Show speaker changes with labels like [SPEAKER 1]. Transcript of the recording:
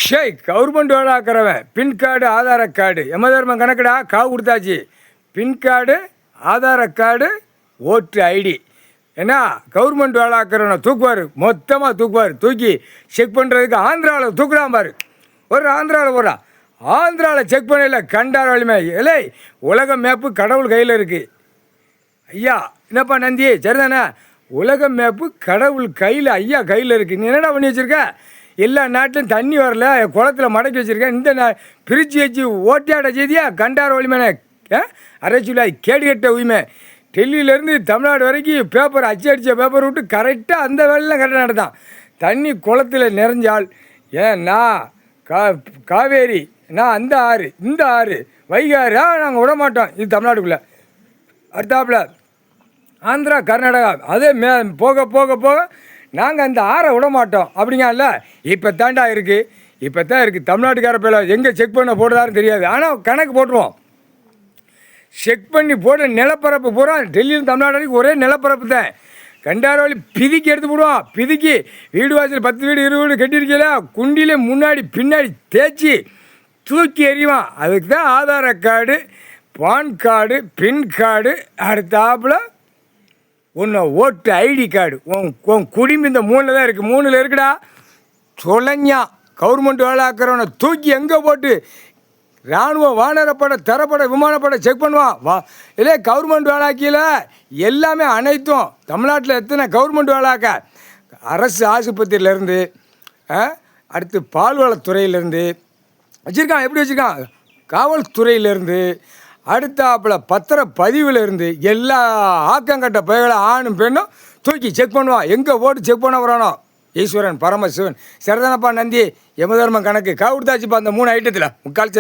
[SPEAKER 1] ஷேய் government வேலை ஆக்கிறவன் பின் card ஆதார card யமதர்மம் கணக்குடா காவு கொடுத்தாச்சு. பின் கார்டு ஆதார கார்டு ஓட்டு ஐடி ஏன்னா கவர்மெண்ட் வேலை ஆக்கிறவனை தூக்குவார், மொத்தமாக தூக்குவார். தூக்கி செக் பண்ணுறதுக்கு ஆந்திராவில் தூக்குறான் பாரு. ஒரு ஆந்திராவில் போடுறான். ஆந்திராவில் செக் பண்ணல கண்டார் வலிமை இல்லை. உலக மேப்பு கடவுள் கையில் இருக்குது. ஐயா என்னப்பா நந்தி சரிதானே? உலக மேப்பு கடவுள் கையில் ஐயா கையில் இருக்குது. நீ என்னடா பண்ணி வச்சுருக்க? எல்லா நாட்டிலும் தண்ணி வரல, குளத்தில் மடக்கி வச்சுருக்கேன். இந்த பிரித்து வச்சு ஓட்டியாட செய்தியா கண்டார் வலிமைனே அரைச்சுலா கேடுகட்ட உரிமை. டெல்லியிலேருந்து தமிழ்நாடு வரைக்கும் பேப்பர் அடித்த பேப்பர் விட்டு கரெக்டாக அந்த வேலையெல்லாம் கரெக்டாக நடத்தான். தண்ணி குளத்தில் நிறைஞ்சால் ஏன்னா காவேரி நான் அந்த ஆறு இந்த ஆறு வைகாறு நாங்கள் விட மாட்டோம். இது தமிழ்நாட்டுக்குள்ளே அடுத்தாப்புல ஆந்திரா கர்நாடகா அதே போக போக போக நாங்கள் அந்த ஆறை விட மாட்டோம் அப்படிங்கல்ல. இப்போ தாண்டா இருக்குது, இப்போ தான் இருக்குது. தமிழ்நாட்டுக்கார பேர எங்கே செக் பண்ண போடுறாருன்னு தெரியாது. ஆனால் கணக்கு போட்டுருவோம். செக் பண்ணி போட நிலப்பரப்பு பூரா டெல்லியில் தமிழ்நாடு வரைக்கும் ஒரே நிலப்பரப்பு தான். கண்டாரவழி பிதிக்கி எடுத்து போடுவோம். பிதிக்கி வீடு வாசல் 10 வீடு 20 வீடு கட்டியிருக்கல குண்டிலே முன்னாடி பின்னாடி தேய்ச்சி தூக்கி எறிவான். அதுக்கு தான் ஆதார கார்டு பான் கார்டு பின் கார்டு அடுத்தாப்புல உன்னை ஓட்டு ஐடி கார்டு உன் குடிமை இந்த 3 தான் இருக்குது. 3 இருக்குடா. சொலஞ்சா கவர்மெண்ட் வேலை ஆக்கிறவனை தூக்கி எங்கே போட்டு இராணுவம் வானரப்படை தரப்படை விமானப்படை செக் பண்ணுவான். இல்லை கவர்மெண்ட் வேலைக்கில் எல்லாமே அனைத்தும் தமிழ்நாட்டில் எத்தனை கவர்மெண்ட் வேலைக்க அரசு ஆஸ்பத்திரியிலேருந்து அடுத்து பால்வளத்துறையிலேருந்து வச்சுருக்கான். எப்படி வச்சுருக்கான்? காவல்துறையிலேருந்து அடுத்தாப்புல பத்திரப்பதிவிலேருந்து எல்லா ஆக்கங்கட்ட பயிர்களை ஆணும் பெண்ணும் தூக்கி செக் பண்ணுவான். எங்கே ஓட்டு செக் பண்ண வரானோ ஈஸ்வரன் பரமசிவன் சரிதானப்பா நந்தி யமதர்மம் கணக்கு காவு கொடுத்தாச்சுப்பா. அந்த 3 ஐட்டத்தில் முக்கால்